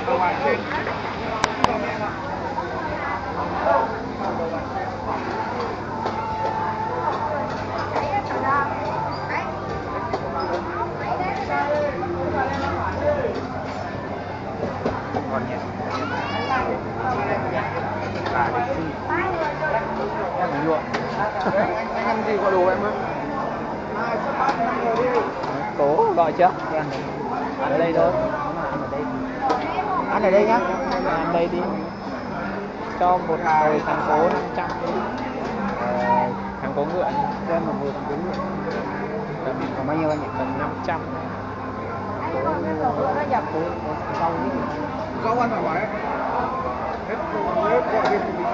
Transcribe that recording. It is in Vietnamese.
đầu vàng trên. Còn nhé. Bà đi xin. Em phải nhuộm. Anh ăn gì có đồ em ơi? Cố gọi trước. Ăn ở đây thôi. Ăn ở đây nhá. Ăn đây đi. Cho một nồi thắng cố 500 đi. Thắng cố ngựa. Cho em một nồi thắng cố ngựa. Còn bao nhiêu anh nhỉ? Tầm 500. Rau ăn thoải mái. Hết gọi bên thì bị